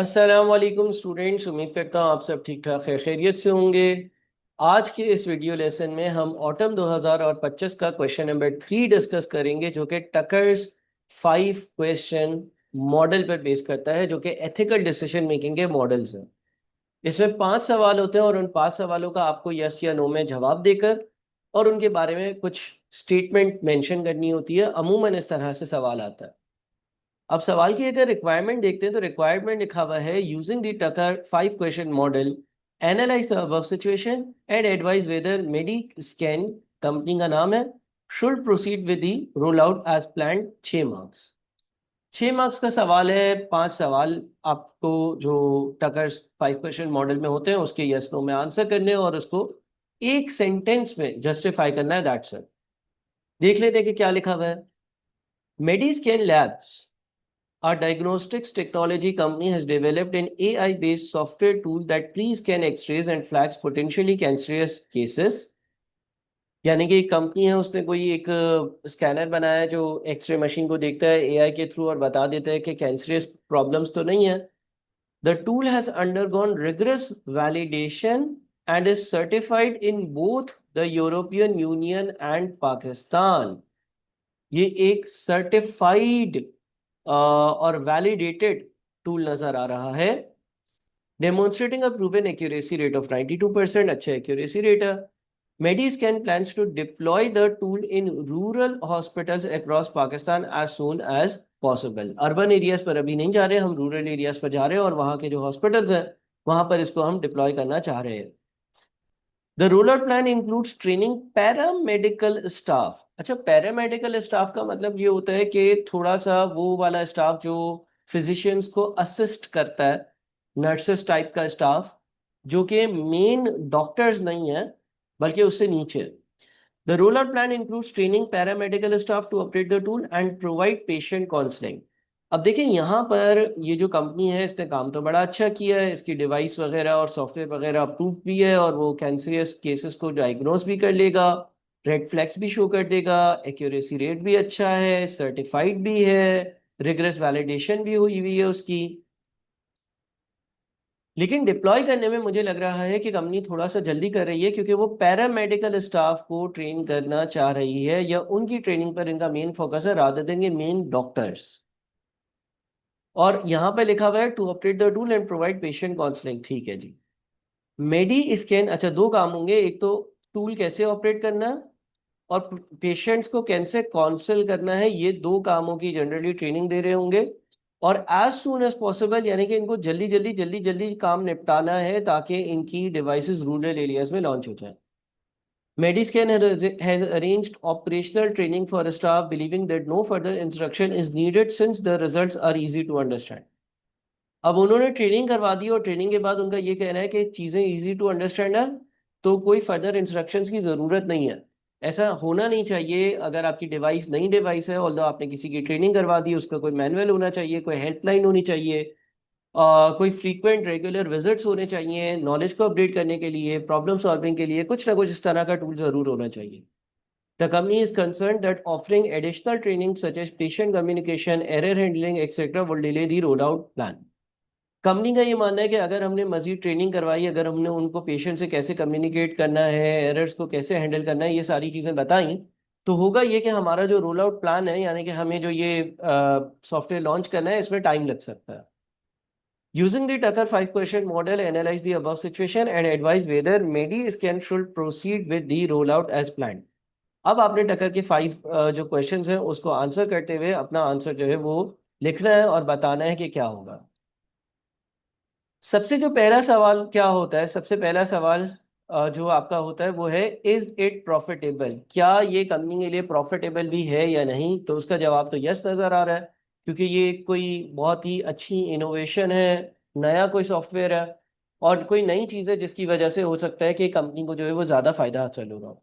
अस्सलाम वालेकुम स्टूडेंट्स। उम्मीद करता हूँ आप सब ठीक ठाक है, खैरियत से होंगे। आज के इस वीडियो लेसन में हम ऑटम 2025 का क्वेश्चन नंबर 3 डिस्कस करेंगे, जो कि टकर्स 5 क्वेश्चन मॉडल पर बेस करता है, जो कि एथिकल डिसीजन मेकिंग के मॉडल्स हैं। इसमें 5 सवाल होते हैं और उन 5 सवालों का आपको यस या नो में जवाब देकर और उनके बारे में कुछ स्टेटमेंट मेंशन करनी होती है। अमूमन इस तरह से सवाल आता है। अब सवाल की अगर रिक्वायरमेंट देखते हैं तो रिक्वायरमेंट लिखा हुआ है, using the tucker 5 question model analyse the above situation and advise whether Medi Scan, company का नाम है, should proceed with the roll out as planned. 6 marks. 6 marks का सवाल है। 5 सवाल आपको जो टकर 5 क्वेश्चन मॉडल में होते हैं उसके यस नो में आंसर करने हैं और उसको एक सेंटेंस में जस्टिफाई करना है। That's it. देख लेते हैं कि क्या लिखा हुआ है। Mediscan labs, our diagnostics technology company, has developed an AI-based software tool that pre-scan X-rays and flags potentially cancerous cases। यानी कि एक कंपनी है, उसने कोई एक स्कैनर बनाया है जो एक्सरे मशीन को देखता है एआई के थ्रू और बता देता है कि कैंसरियस प्रॉब्लम्स तो नहीं है। The tool has undergone rigorous validation and is certified in both the European union and Pakistan. ये एक सर्टिफाइड और वैलिडेटेड टूल नजर आ रहा है। Demonstrating a proven accuracy rate of 92%। अच्छा एक्यूरेसी रेट है। Mediscan plans to deploy the tool in rural hospitals across Pakistan as soon as possible. Urban areas पर अभी नहीं जा रहे, हम रूरल एरियाज पर जा रहे हैं और वहाँ के जो हॉस्पिटल्स हैं वहाँ पर इसको हम डिप्लॉय करना चाह रहे हैं। The roll out plan includes training paramedical staff. अच्छा, पैरामेडिकल स्टाफ का मतलब ये होता है कि थोड़ा सा वो वाला स्टाफ जो फिजिशियंस को असिस्ट करता है, नर्सेस टाइप का स्टाफ, जो कि मेन डॉक्टर्स नहीं है बल्कि उससे नीचे। The roll out plan includes training paramedical staff to operate the tool and provide patient counselling. अब देखिए यहाँ पर ये जो कंपनी है इसने काम तो बड़ा अच्छा किया है, इसकी डिवाइस वगैरह और सॉफ्टवेयर वगैरह अप्रूव भी है और वो कैंसरियस केसेस को डायग्नोस भी कर लेगा, रेड फ्लैग्स भी शो कर देगा, एक्यूरेसी रेट भी अच्छा है, सर्टिफाइड भी है, रिगरस वैलिडेशन भी हुई हुई है उसकी। लेकिन डिप्लॉय करने में मुझे लग रहा है कि कंपनी थोड़ा सा जल्दी कर रही है, क्योंकि वो पैरामेडिकल स्टाफ को ट्रेन करना चाह रही है या उनकी ट्रेनिंग पर इनका मेन फोकस है रादर देन ये मेन डॉक्टर्स। और यहाँ पे लिखा हुआ है to operate the tool and provide patient counselling. ठीक है जी। मेडी स्कैन, अच्छा दो काम होंगे, एक तो टूल कैसे ऑपरेट करना है और पेशेंट्स को कैसे काउंसल करना है। ये दो कामों की जनरली ट्रेनिंग दे रहे होंगे और एज सून एज पॉसिबल, यानी कि इनको जल्दी जल्दी जल्दी जल्दी काम निपटाना है ताकि इनकी डिवाइसेस रूरल एरियाज में लॉन्च हो जाए। Mediscan has arranged operational training for staff, believing that no further instruction is needed since the results are easy to understand। अब उन्होंने ट्रेनिंग करवा दी और ट्रेनिंग के बाद उनका ये कहना है कि चीज़ें इजी टू अंडरस्टैंड है, तो कोई फर्दर इंस्ट्रक्शंस की ज़रूरत नहीं है। ऐसा होना नहीं चाहिए। अगर आपकी डिवाइस नई डिवाइस है, ऑल्दो आपने किसी की ट्रेनिंग करवा दी, उसका कोई मैनुअल होना चाहिए, कोई हेल्पलाइन होनी चाहिए, कोई फ्रीक्वेंट रेगुलर विजिट्स होने चाहिए नॉलेज को अपडेट करने के लिए, प्रॉब्लम सॉल्विंग के लिए, कुछ ना कुछ इस तरह का टूल ज़रूर होना चाहिए। The company is concerned that offering additional training such as patient communication, error handling, etc. will delay the rollout plan। Company का ये मानना है कि अगर हमने मजीद ट्रेनिंग करवाई, अगर हमने उनको पेशेंट से कैसे कम्युनिकेट करना है, एरर्स को कैसे हैंडल करना है, ये सारी चीज़ें बताई, तो होगा ये कि हमारा जो रोल आउट प्लान है, यानी कि हमें जो ये सॉफ्टवेयर लॉन्च करना है, इसमें टाइम लग सकता है। Using the Tucker 5 question model, analyze the above situation and advise whether Mediscan should proceed with the rollout as planned। अब आपने टक्कर के 5 जो क्वेश्चंस हैं उसको आंसर करते हुए अपना आंसर जो है वो लिखना है और बताना है कि क्या होगा। सबसे जो पहला सवाल क्या होता है, सबसे पहला सवाल जो आपका होता है वो है, इज इट प्रॉफिटेबल? क्या ये कंपनी के लिए प्रॉफिटेबल भी है या नहीं? तो उसका जवाब तो यस नजर आ रहा है, क्योंकि ये कोई बहुत ही अच्छी इनोवेशन है, नया कोई सॉफ्टवेयर है और कोई नई चीज़ है जिसकी वजह से हो सकता है कि कंपनी को जो है वो ज़्यादा फायदा हासिल होगा।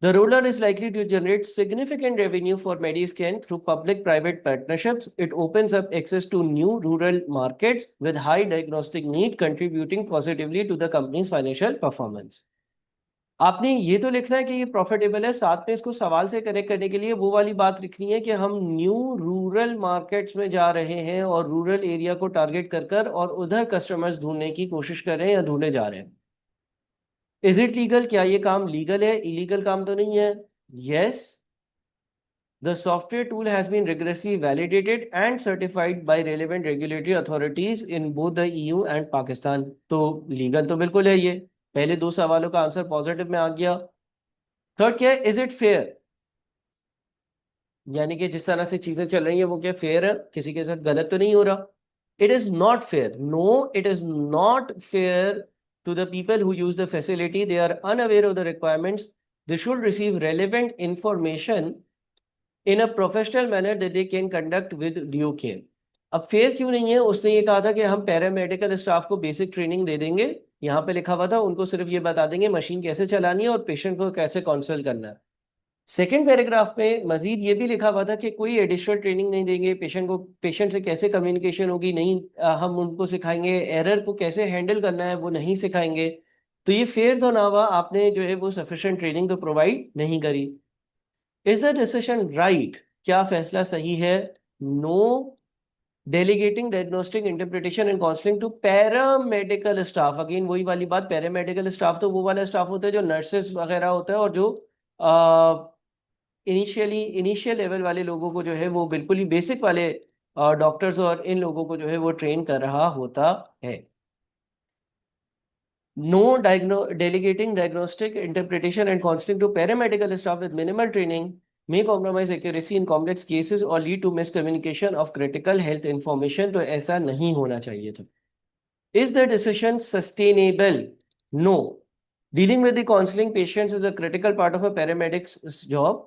The rollout is likely to generate significant revenue for Mediscan through public-private partnerships. It opens up access to new rural markets with high diagnostic need, contributing positively to the company's financial performance। आपने ये तो लिखना है कि ये profitable है, साथ में इसको सवाल से कनेक्ट करने के लिए वो वाली बात लिखनी है कि हम न्यू रूरल मार्केट्स में जा रहे हैं और रूरल एरिया को टारगेट कर कर और उधर कस्टमर्स ढूंढने की कोशिश कर रहे हैं या ढूंढे जा रहे हैं। Is it legal? क्या ये काम लीगल है? इलीगल काम तो नहीं है। Yes, the software tool has been rigorously validated and certified by relevant regulatory authorities in both the EU and Pakistan. तो लीगल तो बिल्कुल है ये। पहले दो सवालों का आंसर पॉजिटिव में आ गया। थर्ड क्या है? Is it fair? यानी कि जिस तरह से चीजें चल रही है वो क्या फेयर है? किसी के साथ गलत तो नहीं हो रहा? It is not fair. No, it is not fair to the people who use the facility. They are unaware of the requirements. They should receive relevant information in a professional manner that they can conduct with due care. अब fair क्यों नहीं है? उसने ये कहा था कि हम पैरामेडिकल स्टाफ को बेसिक ट्रेनिंग दे देंगे। यहाँ पे लिखा हुआ था उनको सिर्फ ये बता देंगे मशीन कैसे चलानी है और पेशेंट को कैसे काउंसल करना है। सेकेंड पैराग्राफ में मजीद ये भी लिखा हुआ था कि कोई एडिशनल ट्रेनिंग नहीं देंगे पेशेंट को। पेशेंट से कैसे कम्युनिकेशन होगी नहीं, हम उनको सिखाएंगे। एरर को कैसे हैंडल करना है वो नहीं सिखाएंगे। तो ये फेयर तो ना हुआ, आपने जो है वो सफिशिएंट ट्रेनिंग तो प्रोवाइड नहीं करी। Is the decision right? क्या फैसला सही है? No delegating diagnostic interpretation and counselling to paramedical staff. Again वही वाली बात, पैरामेडिकल स्टाफ तो वो वाला स्टाफ होता है जो नर्सेस वगैरह होता है और जो इनिशियल लेवल वाले लोगों को जो है वो बिल्कुल ही बेसिक वाले डॉक्टर्स और इन लोगों को जो है वो ट्रेन कर रहा होता है। No delegating diagnostic interpretation and counseling to paramedical staff with minimal training may compromise accuracy in complex cases or lead to miscommunication of critical health information। तो ऐसा नहीं होना चाहिए था। Is the decision sustainable? No. Dealing with the counseling patients is a critical part of a paramedic's job.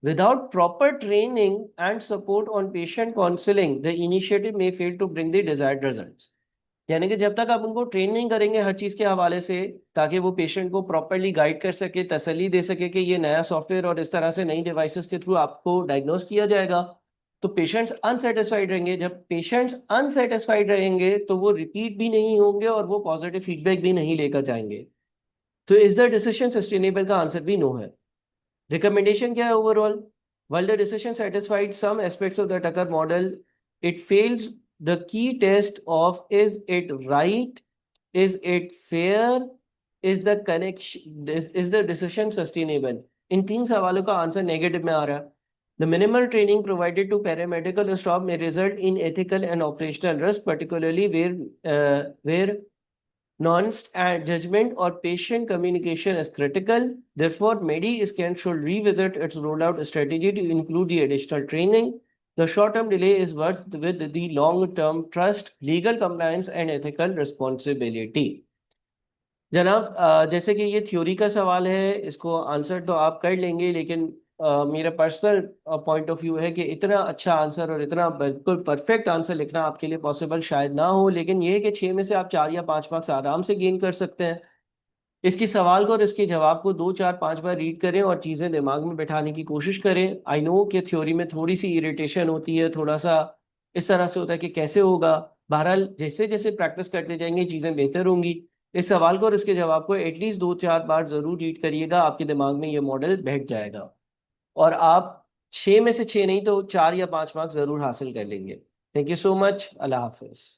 Without proper training and support on patient counseling, the initiative may fail to bring the desired results। यानी कि जब तक आप उनको train नहीं करेंगे हर चीज के हवाले से, ताकि वो पेशेंट को प्रॉपरली गाइड कर सके, तसल्ली दे सके कि ये नया सॉफ्टवेयर और इस तरह से नई डिवाइसेस के थ्रू आपको डायग्नोस किया जाएगा, तो पेशेंट्स अनसेटिस्फाइड रहेंगे। जब पेशेंट्स अनसेटिस्फाइड रहेंगे तो वो रिपीट भी नहीं होंगे और वो पॉजिटिव फीडबैक भी नहीं लेकर जाएंगे। तो इज द डिसीजन सस्टेनेबल? का आंसर भी नो है। रिकमेंडेशन क्या है overall? While the decision satisfied some aspects of the Tucker model, it fails the key test of is it right, is it fair, is the connection, is the decision sustainable। इन तीन सवालों का answer negative में आ रहा है। The minimal training provided to paramedical staff may result in ethical and operational risk, particularly where nuanced judgment or patient communication is critical. Therefore, MediScan should revisit its rollout strategy to include the additional training. The short-term delay is worth with the long-term trust, legal compliance, and ethical responsibility। जनाब, जैसे कि ये theory का सवाल है, इसको answer तो आप कर लेंगे, लेकिन मेरा पर्सनल पॉइंट ऑफ व्यू है कि इतना अच्छा आंसर और इतना बिल्कुल परफेक्ट आंसर लिखना आपके लिए पॉसिबल शायद ना हो। लेकिन ये है कि 6 में से आप 4 या 5 मार्क्स आराम से गेन कर सकते हैं। इसकी सवाल को और इसके जवाब को 2 4 5 बार रीड करें और चीज़ें दिमाग में बैठाने की कोशिश करें। आई नो कि थ्योरी में थोड़ी सी इरिटेशन होती है, थोड़ा सा इस तरह से होता है कि कैसे होगा। बहरहाल जैसे जैसे प्रैक्टिस करते जाएंगे चीज़ें बेहतर होंगी। इस सवाल को और इसके जवाब को एटलीस्ट 2 4 बार जरूर रीड करिएगा, आपके दिमाग में ये मॉडल बैठ जाएगा और आप 6 में से 6 नहीं तो 4 या 5 मार्क्स जरूर हासिल कर लेंगे। Thank you so much. Allah Hafiz.